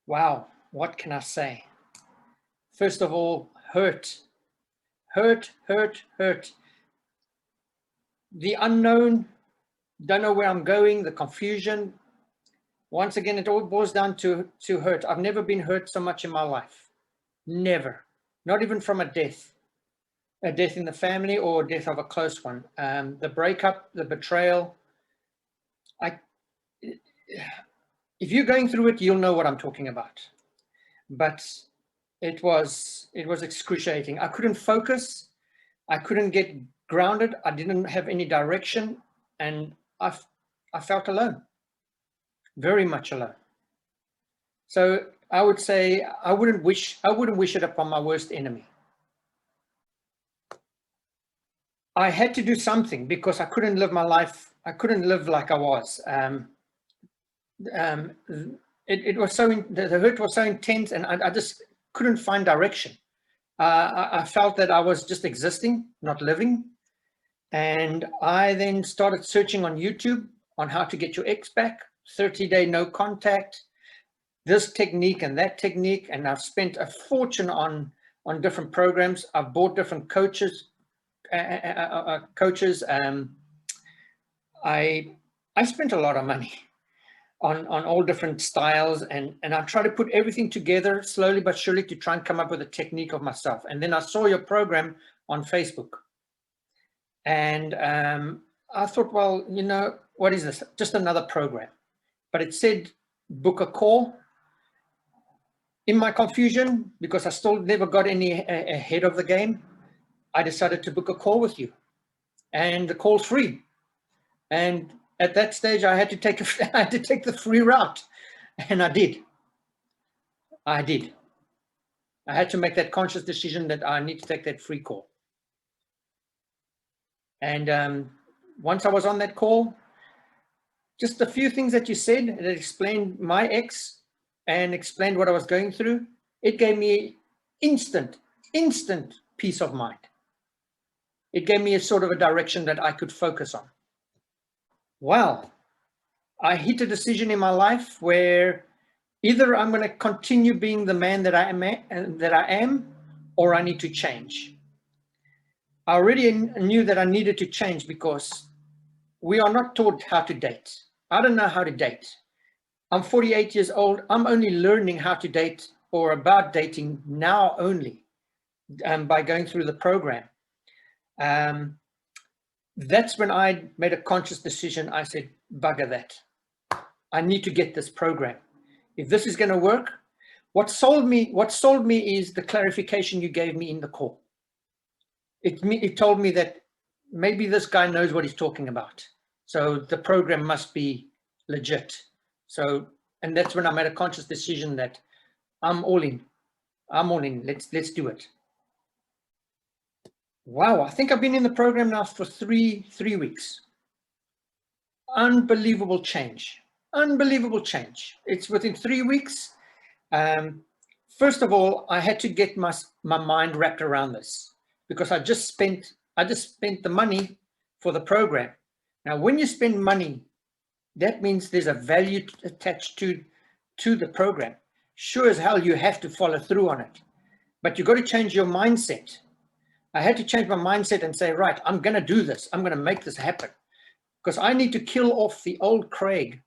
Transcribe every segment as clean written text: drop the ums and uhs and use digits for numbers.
Wow, what can I say? First of all, hurt, hurt, hurt, hurt. The unknown, don't know where I'm going, the confusion. Once again, it all boils down to hurt. I've never been hurt so much in my life. Never. Not even from a death in the family or a death of a close one. The breakup, the betrayal. If you're going through it, you'll know what I'm talking about. But it was excruciating. I couldn't focus. I couldn't get grounded. I didn't have any direction, and I felt alone, very much alone. So I would say I wouldn't wish it upon my worst enemy. I had to do something because I couldn't live my life. I couldn't live like I was. It was the hurt was so intense, and I just couldn't find direction. I felt that I was just existing, not living. And I then started searching on YouTube on how to get your ex back, 30-day no contact, this technique and that technique. And I've spent a fortune on different programs. I've bought different coaches. I spent a lot of money on all different styles, and I try to put everything together slowly but surely to try and come up with a technique of myself. And then I saw your program on Facebook, and I thought, well, you know, what is this? Just another program. But it said book a call. In my confusion, because I still never got any ahead of the game, I decided to book a call with you, and the call's free. And at that stage, I had to take the free route, and I did. I had to make that conscious decision that I need to take that free call. And once I was on that call, just a few things that you said that explained my ex and explained what I was going through, it gave me instant peace of mind. It gave me a sort of a direction that I could focus on. Well, I hit a decision in my life where either I'm going to continue being the man that I am, or I need to change. I already knew that I needed to change because we are not taught how to date. I don't know how to date. I'm 48 years old. I'm only learning how to date or about dating now only by going through the program. That's when I made a conscious decision. I said, bugger that. I need to get this program. If this is going to work, what sold me is the clarification you gave me in the call. It told me that maybe this guy knows what he's talking about. So the program must be legit. So, and that's when I made a conscious decision that I'm all in. Let's do it. Wow, I think I've been in the program now for three weeks. Unbelievable change. It's within 3 weeks. First of all, I had to get my mind wrapped around this because I just spent the money for the program. Now, when you spend money, that means there's a value attached to the program. Sure as hell, you have to follow through on it, but you've got to change your mindset. I had to change my mindset and say, right, I'm going to do this. I'm going to make this happen because I need to kill off the old Craig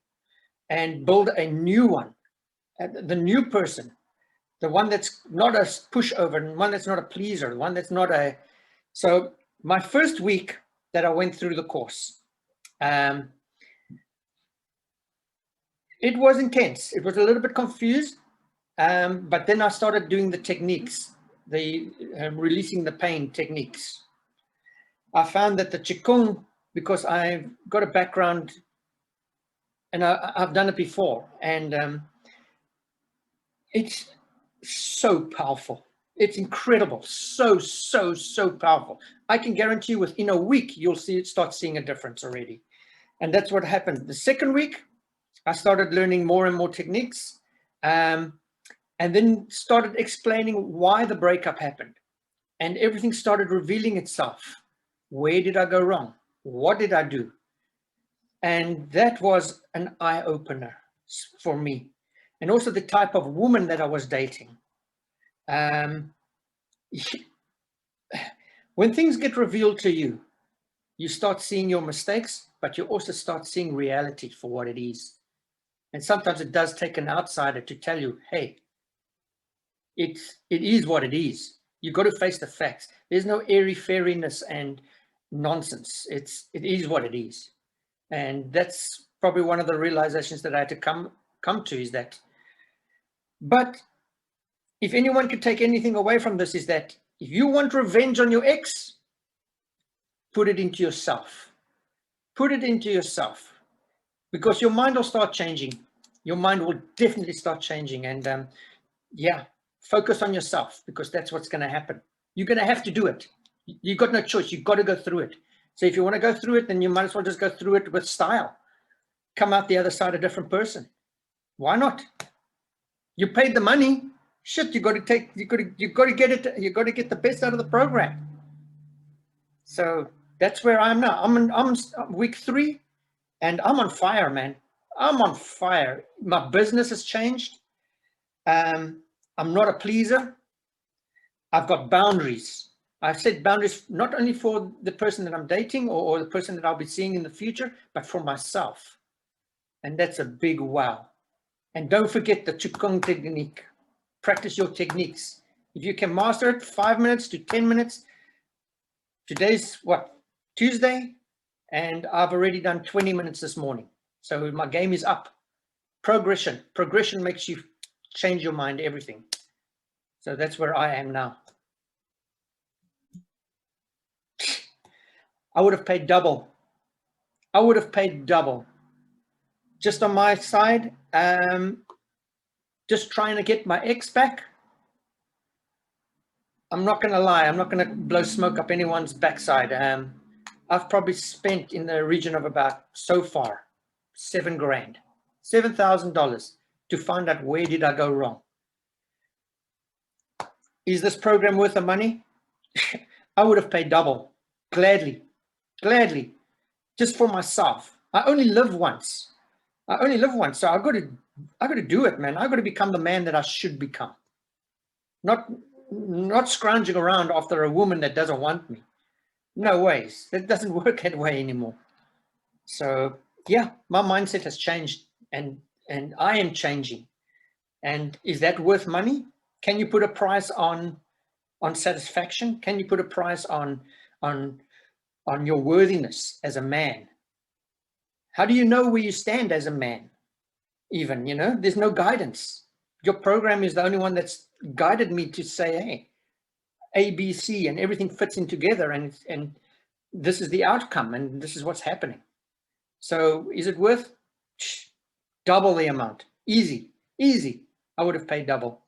and build a new one, the new person, the one that's not a pushover, and one that's not a pleaser, the one that's not a... So my first week that I went through the course, it was intense. It was a little bit confused, but then I started doing the techniques, the releasing the pain techniques. I found that the Qigong, because I've got a background and I've done it before, and it's so powerful. It's incredible. So powerful. I can guarantee you within a week, you'll start seeing a difference already. And that's what happened. The second week, I started learning more and more techniques, and then started explaining why the breakup happened. And everything started revealing itself. Where did I go wrong? What did I do? And that was an eye-opener for me. and also the type of woman that I was dating. When things get revealed to you, you start seeing your mistakes, but you also start seeing reality for what it is. And sometimes it does take an outsider to tell you, hey, it is what it is. You've got to face the facts. There's no airy-fairiness and nonsense. It is what it is. And that's probably one of the realizations that I had to come to, is that. But if anyone could take anything away from this, is that if you want revenge on your ex, put it into yourself. Put it into yourself, because your mind will start changing. Your mind will definitely start changing. And yeah, focus on yourself, because that's what's going to happen. You're going to have to do it. You've got no choice. You've got to go through it. So if you want to go through it, then you might as well just go through it with style. Come out the other side a different person. Why not? You paid the money. Shit, you got to get it. You got to get the best out of the program. So that's where I'm now. I'm week 3, and I'm on fire, man. I'm on fire. My business has changed. I'm not a pleaser. I've got boundaries. I've set boundaries not only for the person that I'm dating or the person that I'll be seeing in the future, but for myself. And that's a big wow. And don't forget the Qigong technique. Practice your techniques. If you can master it, 5 minutes to 10 minutes. Today's what? Tuesday. And I've already done 20 minutes this morning. So my game is up. Progression. Progression makes you change your mind, everything. So that's where I am now. I would have paid double. I would have paid double. Just on my side, just trying to get my ex back. I'm not going to lie. I'm not going to blow smoke up anyone's backside. I've probably spent in the region of about, so far, $7,000, $7,000 to find out where did I go wrong. Is this program worth the money? I would have paid double, gladly, just for myself. I only live once. So I've got to do it, man. I've got to become the man that I should become. Not scrounging around after a woman that doesn't want me. No ways. That doesn't work that way anymore. So yeah, my mindset has changed, and I am changing. And is that worth money? Can you put a price on satisfaction? Can you put a price on your worthiness as a man? How do you know where you stand as a man? Even, there's no guidance. Your program is the only one that's guided me to say, hey, A, B, C, and everything fits in together, and this is the outcome, and this is what's happening. So is it worth double the amount? Easy. I would have paid double.